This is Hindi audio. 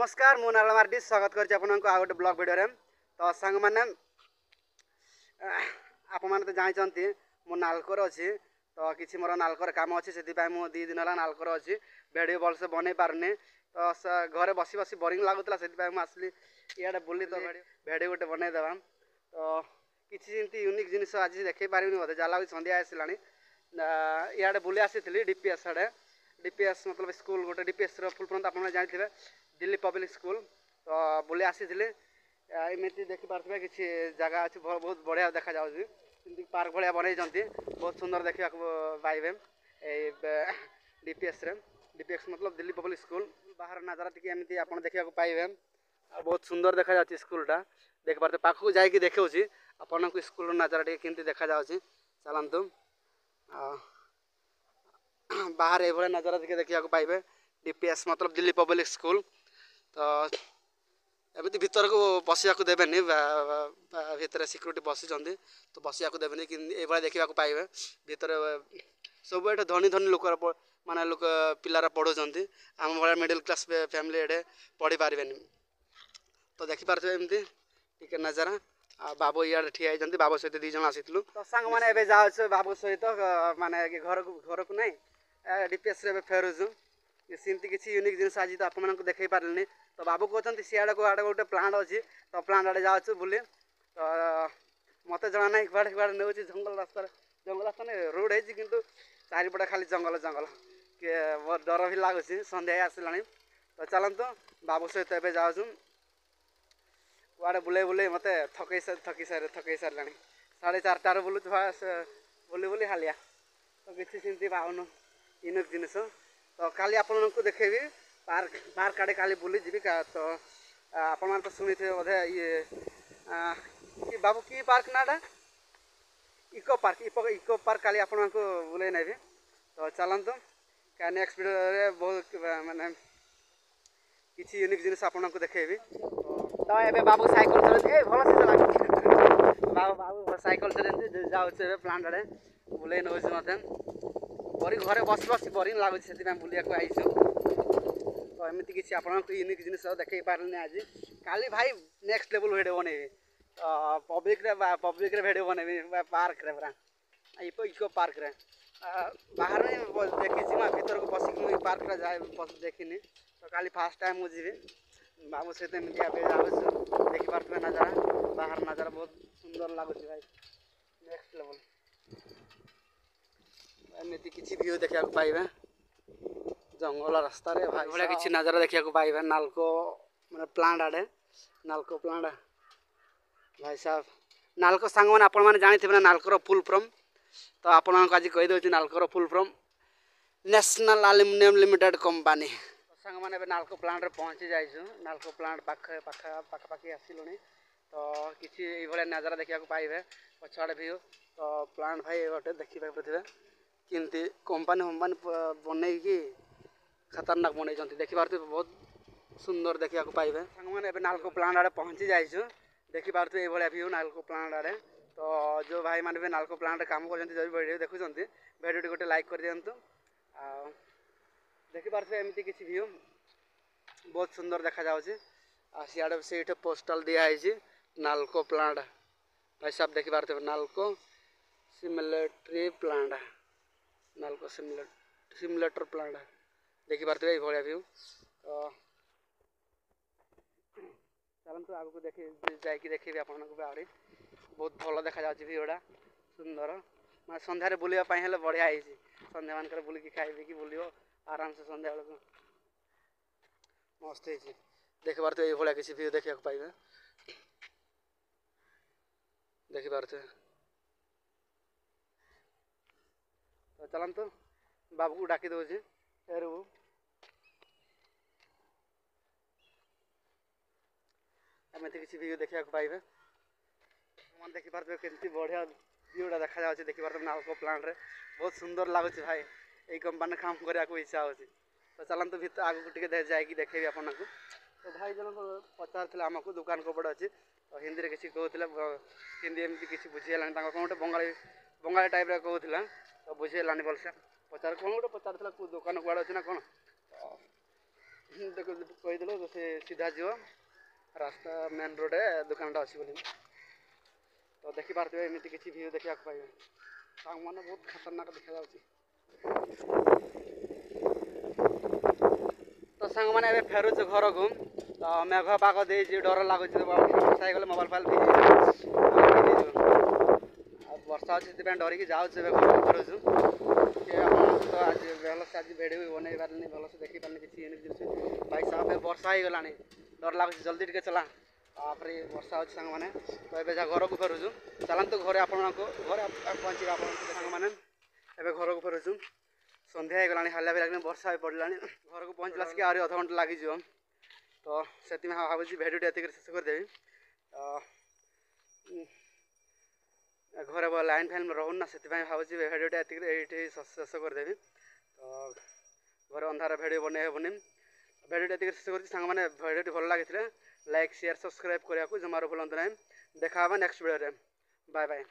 नमस्कार मु नारायण मार्डी स्वागत करछि आपनको आ गोटे ब्लॉग वीडियो रे। तो संग माने आप माने तो जानिचंती मु नालकोर अछि। तो किछि मोर नालकोर काम अछि सेति पय मु 2 दिन हला नालकोर अछि। वीडियो भल से बनै पारने तो घरे बसी बसी बोरिंग लागुतला सेति पय मु आसली इयाडे बुली तो वीडियो गोटे बनै देबा। तो किछि जेंति यूनिक जिनिस आज देखै पारिबिनी मते जाला संध्या आसिलानी इयाडे बुली आसीथिली डीपीएस आडे। डीपीएस मतलब स्कूल गोटे डीपीएस रो फुल फॉर्म आपन जानथिबे दिल्ली पब्लिक स्कूल। तो बुली आसीथिले एमिति देखि पारथबे किछि जगह अछि बहुत बढ़िया देखा जाउछि। किंतु पार्क भलिया बनैजंती बहुत सुंदर देखिया पाइबे ए डीपीएस रे। डीपीएस मतलब दिल्ली पब्लिक स्कूल बाहर नजारा टिके एमिति आपन देखिया पाइबे। बहुत सुंदर देखा जाउछि स्कूलटा देख पारते पाखु जाई कि देखौछि आपन को स्कूल रो नजारा टिके किंतु देखा जाउछि। चलंतु बाहर ए भले नजारा टिके देखिया पाइबे। डीपीएस मतलब दिल्ली पब्लिक स्कूल। तो एमती भीतर को बसिया को देबेनी भीतर सिक्योरिटी बसी जंदी तो बसिया को देबेनी कि ए भले देखिया को पाइबे। भीतर सब एटा धनी धनी लोक माने लोक पिलारा पढो जंदी हम भले मिडिल क्लास फैमिली एडे पढी पारबेनी। तो देखि पारथबे एमती टिके नजारा बाबू इयाडे ठिया आइ जंदी बाबू सहित 2 जण आसितलु। तो संग माने एबे जाउछ बाबू सहित माने घर को नै डीपीएस रे फेरुजु सिंती किछि यूनिक जिनिस आज तो आपन को देखै पारलनी। तो बाबू कहते सियाड़े को आड़े गोटे प्लांट अच्छी तो प्लांट आड़े जाऊँ बुले। तो मत जना ना कुआड़े कुआड़े नौ जंगल रास्ता नहीं रोड है कि चारिपटे खाली जंगल जंगल किए बहुत डर भी लगुच संध्या आसला। तो चलतु बाबू सहित ए जाऊँ कुआड़े बुले बुले मत थकई सारे 4:30 बुलू बुली बुली हालिया। तो किसी सेमती पाऊनु यूनिक जिनिस। तो काली आपन को देखेबी पार्क आड़े काली बुली जीवी का। तो आपण मान तो सुनी थे बोधे ये कि बाबू की पार्क नाडा इको पार्क काली आपण को बुले नेबी। तो चलंतु का नेक्स्ट वीडियो रे बहुत माने किछि यूनिक जिनिस आपण को देखेबी। तो एबे बाबू साइकिल चले ए भलो से चला बाबू साइकिल चले जाउ से प्लांट आड़े बुले नोज मते बरी घरे बस बस बोरिंग लागु सेति में बुलिया को आइछु। तो एमती किसी आप यूनिक जिनिस देखे पारे आज काली भाई नेक्स्ट लेवल वीडियो बनैबी। पब्लिक रे वीडियो बनैबी पार्क रे पूरा इको पार्क रे बाहर में देखी भीतर को बसिक मुझे पार्क रे जाए देखनी। तो काली फास्ट टाइम मुझे जीवी बाबू सहित एमती जाऊँ देखी पारे नजारा बाहर नजारा बहुत सुंदर लगुच भाई नेक्स्ट लेवल एमती किसी व्यू देखा पाइबे जंगल रास्ता रे भाई भाई किसी नजारा देखा पाइबे। नालको माने प्लांट आड़े नालको प्लांट भाई साहब नालको सांग मैंने आपण मैंने जानी थे नालकोर फुल फॉर्म। तो आपण आज कही दे नालकोर full form national aluminium limited company. सांग मैंने नालको प्लांट रे पहुंची जाइछु नालको प्लांट पाखापाखि आसिलुनी। तो किसी ये नजारा देखा पाइबे पछाड़े व्यू। तो प्लांट भाई गोटे देखी पारे किंती कंपनी बनई खतरनाक बनई देखी पारे बहुत सुंदर देखा पाइबे। मैंने नालको प्लांट आड़े पहुंची जाइछु देखी पारे ये व्यू नालको प्लांट आड़े। तो जो भाई मैंने भी नालको प्लांट काम कर जो वीडियो देखुं वीडियो गोटे लाइक कर दिंतु देखी पारे एमती किसी व्यू बहुत सुंदर देखा जाउछि। सियाड़े से पोस्टल दिखाई नालको प्लांट भाई साहब देखी पारे नालको सिमुलेटरी प्लांट नालको सिमुलेटर प्लांट देखी पारे ये व्यू। तो चलते आगे देखी देखी आपको आहरी बहुत भल देखा भिडियोटा सुंदर मैं सन्धार बुलापी हेल्ले बढ़िया होती सन्ध्या मानक बुलिकी खाई कि बुल आराम से सन्ध्या बेलू मस्त हो देखी पारे ये किसी व्यू देखा पाइबे देखी पारे। तो चलतु बाबू को डाकी दौर फेरू एमती किसी व्यू देखा पाइबे मन देखी पारे केमती बढ़िया व्यूटा देखा जाए देखी पारे नालको प्लांट रे बहुत सुंदर लगुच भाई यही कंपनी काम करने को इच्छा होची। तो चलतु भीतर आगू टे जाकि देखेबी आपन को। तो भाई जन पचार आमको दुकान कपड़ अच्छी तो हिंदी में किसी कहते हिंदी एमती किसी बुझीगला कौन गोटे बंगाली टाइप कहला तो बुझीगलानी भलसे पचार कौन गोटे पचार दुकान कौड़ अच्छी ना कौन देखो कहीदेलु तो से सीधा जीव रास्ता मेन रोड दुकानटा अच्छी बोली तो देखिपे एमती किसी भ्यू देखा पाइबे सांग मैंने बहुत खतरनाक देखा तो सांग मैंने फेरुच घर को तो मेघ पाग दे डर लगुच वर्षा गले मोबाइल फाइल वर्षा अच्छे डरिकी जाऊँ घर फेरुचु तो आज भलसे आज भिड भी बनई पारे भलसे देखी पारे किसी भाई साहब वर्षा हो गला डर लगुच जल्दी टे चला तापर वर्षा अच्छे सांग मैंने तो ये घर को फेरुचु चलतु घरे आपण घरे पहुँचे आप सांग मैंने घर को फेरुचु सन्ध्या हो गला हालिया भी लगे वर्षा भी पड़ा घर को पहुँचला से आहरी अध घंटा लगी तो से भावी भिडियो एतिक शेष करदेवी घरे लाइन फैन रोन ना से भावी भिडियो एतिक शेष करदेवी तो घर अंधार भिडियो बन हेनी भिडियो एतिक शेष कर सांग मैंने भिडियो भल लगी लाइक शेयर सब्सक्राइब करने को जमार भूलु ना देखा नेक्स्ट वीडियो बाय बाय।